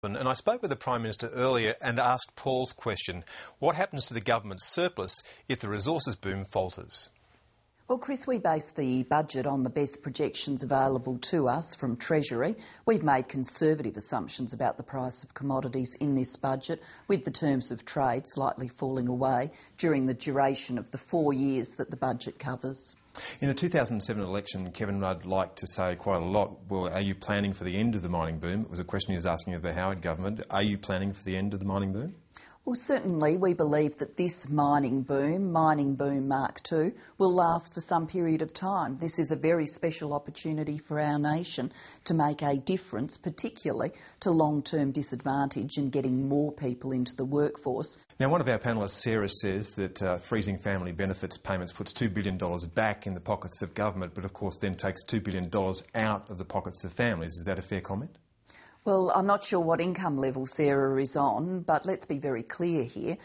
And I spoke with the Prime Minister earlier and asked Paul's question: what happens to the government's surplus if the resources boom falters? Well, Chris, we base the budget on the best projections available to us from Treasury. We've made conservative assumptions about the price of commodities in this budget, with the terms of trade slightly falling away during the duration of the 4 years that the budget covers. In the 2007 election, Kevin Rudd liked to say quite a lot, well, are you planning for the end of the mining boom? It was a question he was asking of the Howard government. Are you planning for the end of the mining boom? Well, certainly we believe that this mining boom Mark II, will last for some period of time. This is a very special opportunity for our nation to make a difference, particularly to long-term disadvantage in getting more people into the workforce. Now, one of our panellists, Sarah, says that freezing family benefits payments puts $2 billion back in the pockets of government, but of course then takes $2 billion out of the pockets of families. Is that a fair comment? Well, I'm not sure what income level Sarah is on, but let's be very clear here.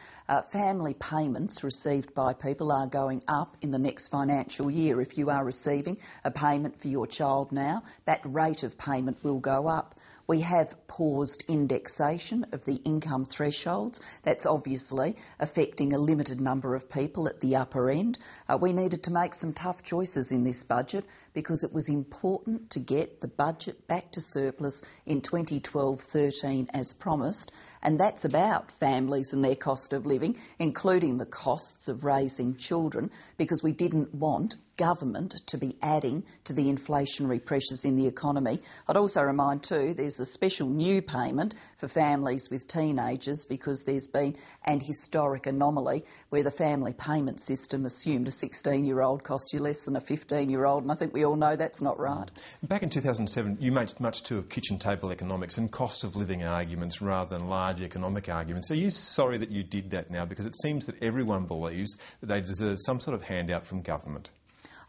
Family payments received by people are going up in the next financial year. If you are receiving a payment for your child now, that rate of payment will go up. We have paused indexation of the income thresholds. That's obviously affecting a limited number of people at the upper end. We needed to make some tough choices in this budget because it was important to get the budget back to surplus in 2012-13 as promised, and that's about families and their cost of living, including the costs of raising children, because we didn't want government to be adding to the inflationary pressures in the economy. I'd also remind too, there's a special new payment for families with teenagers because there's been an historic anomaly where the family payment system assumed a 16-year-old cost you less than a 15-year-old, and I think we all know that's not right. Back in 2007, you made much too of kitchen table economics and cost of living arguments rather than large economic arguments. Are you sorry that you did that now? Because it seems that everyone believes that they deserve some sort of handout from government.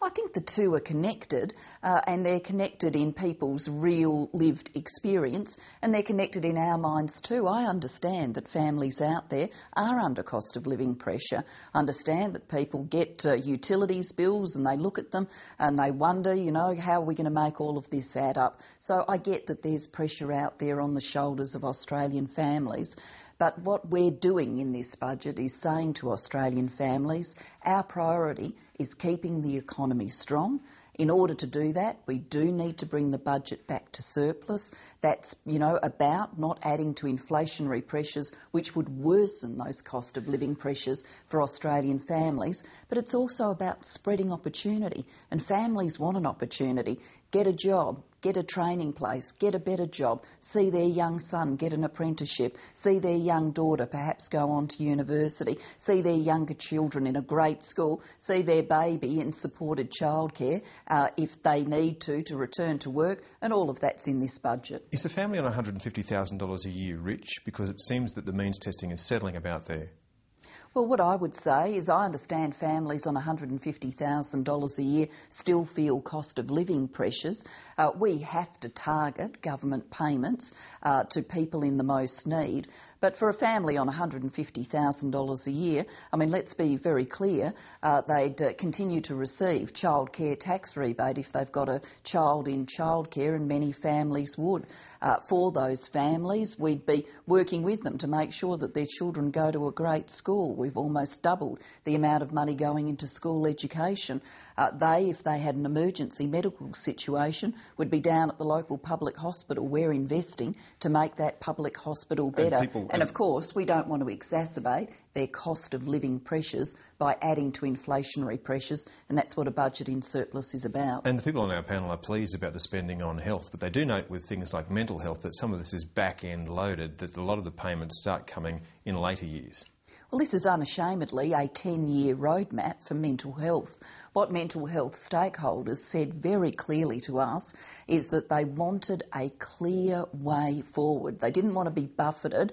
I think the two are connected, and they're connected in people's real lived experience, and they're connected in our minds too. I understand that families out there are under cost of living pressure. I understand that people get utilities bills and they look at them and they wonder, how are we going to make all of this add up? So I get that there's pressure out there on the shoulders of Australian families. But what we're doing in this budget is saying to Australian families, our priority is keeping the economy strong. In order to do that, we do need to bring the budget back to surplus. That's, about not adding to inflationary pressures, which would worsen those cost of living pressures for Australian families. But it's also about spreading opportunity, and families want an opportunity. Get a job, get a training place, get a better job, see their young son get an apprenticeship, see their young daughter perhaps go on to university, see their younger children in a great school, see their baby in supported childcare if they need to return to work, and all of that's in this budget. Is the family on $150,000 a year rich? Because it seems that the means testing is settling about there. Well, what I would say is I understand families on $150,000 a year still feel cost of living pressures. We have to target government payments to people in the most need. But for a family on $150,000 a year, let's be very clear, they'd continue to receive childcare tax rebate if they've got a child in childcare, and many families would. For those families, we'd be working with them to make sure that their children go to a great school. We've almost doubled the amount of money going into school education. If they had an emergency medical situation, would be down at the local public hospital. We're investing to make that public hospital better. And of course, we don't want to exacerbate their cost of living pressures by adding to inflationary pressures, and that's what a budget in surplus is about. And the people on our panel are pleased about the spending on health, but they do note with things like mental health that some of this is back-end loaded, that a lot of the payments start coming in later years. Well, this is unashamedly a 10-year roadmap for mental health. What mental health stakeholders said very clearly to us is that they wanted a clear way forward. They didn't want to be buffeted,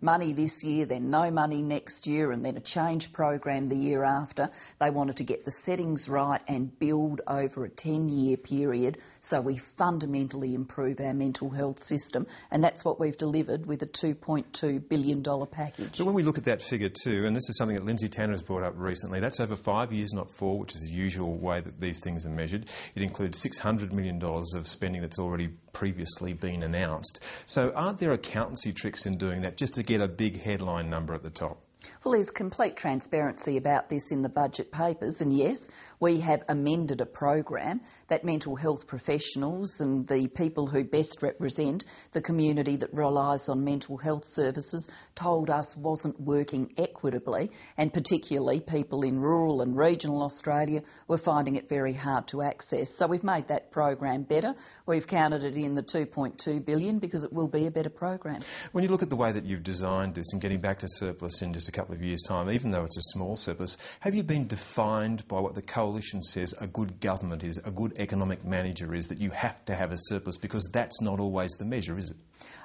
money this year, then no money next year, and then a change program the year after. They wanted to get the settings right and build over a 10-year period so we fundamentally improve our mental health system, and that's what we've delivered with a $2.2 billion package. So when we look at that figure, figure too, and this is something that Lindsay Tanner has brought up recently. That's over 5 years, not 4, which is the usual way that these things are measured. It includes $600 million of spending that's already previously been announced. So aren't there accountancy tricks in doing that just to get a big headline number at the top? Well, there's complete transparency about this in the budget papers, and yes, we have amended a program that mental health professionals and the people who best represent the community that relies on mental health services told us wasn't working equitably, and particularly people in rural and regional Australia were finding it very hard to access. So we've made that program better. We've counted it in the $2.2 billion because it will be a better program. When you look at the way that you've designed this and getting back to surplus in just a couple of years' time, even though it's a small surplus, have you been defined by what the Coalition says a good government is, a good economic manager is, that you have to have a surplus? Because that's not always the measure, is it?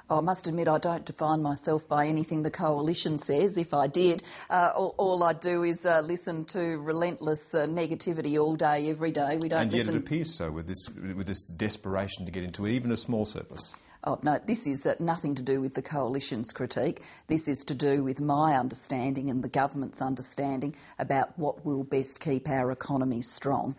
I must admit I don't define myself by anything the Coalition says. If I did, all I do is listen to relentless negativity all day, every day. We don't and yet listen. It appears so with this desperation to get into even a small surplus. Oh, no, this is nothing to do with the Coalition's critique. This is to do with my understanding and the government's understanding about what will best keep our economy strong.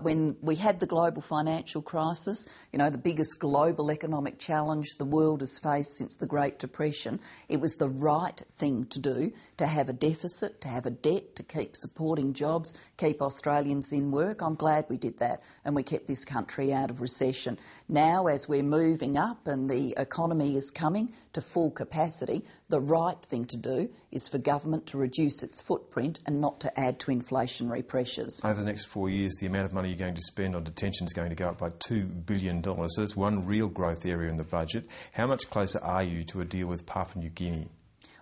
When we had the global financial crisis, the biggest global economic challenge the world has faced since the Great Depression, it was the right thing to do, to have a deficit, to have a debt, to keep supporting jobs, keep Australians in work. I'm glad we did that and we kept this country out of recession. Now, as we're moving up and the economy is coming to full capacity, the right thing to do is for government to reduce its footprint and not to add to inflationary pressures. Over the next 4 years, the amount of money you're going to spend on detention is going to go up by $2 billion. So that's one real growth area in the budget. How much closer are you to a deal with Papua New Guinea?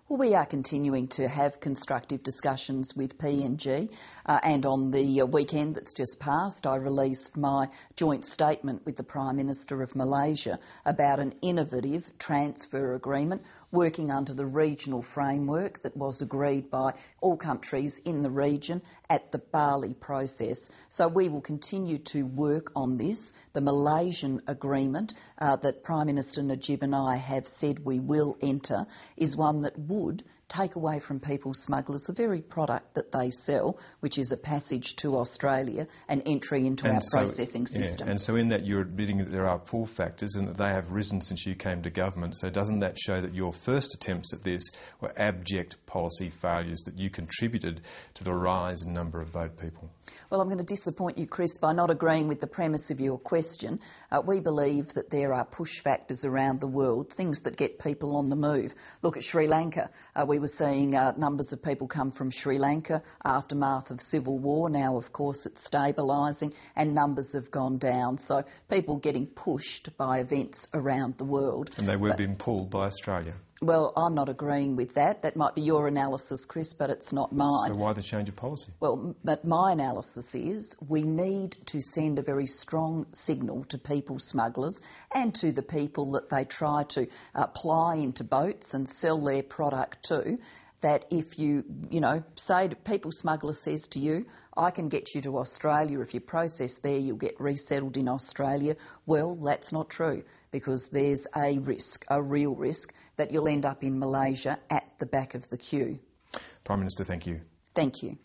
Well, we are continuing to have constructive discussions with PNG, and on the weekend that's just passed, I released my joint statement with the Prime Minister of Malaysia about an innovative transfer agreement working under the regional framework that was agreed by all countries in the region at the Bali process. So we will continue to work on this. The Malaysian agreement that Prime Minister Najib and I have said we will enter is one that would take away from people smugglers the very product that they sell, which is a passage to Australia and entry into our processing system. Yeah, and so in that you're admitting that there are pull factors and that they have risen since you came to government. So doesn't that show that your first attempts at this were abject policy failures, that you contributed to the rise in number of boat people? Well, I'm going to disappoint you, Chris, by not agreeing with the premise of your question. We believe that there are push factors around the world, things that get people on the move. Look at Sri Lanka. We were seeing numbers of people come from Sri Lanka, aftermath of civil war. Now, of course, it's stabilising and numbers have gone down. So people getting pushed by events around the world. And they were being pulled by Australia. Well, I'm not agreeing with that. That might be your analysis, Chris, but it's not mine. So why the change of policy? Well, but my analysis is we need to send a very strong signal to people smugglers and to the people that they try to ply into boats and sell their product to, that if you say people smuggler says to you, I can get you to Australia, if you process there you'll get resettled in Australia. Well, that's not true, because there's a risk, a real risk, that you'll end up in Malaysia at the back of the queue. Prime Minister, thank you. Thank you.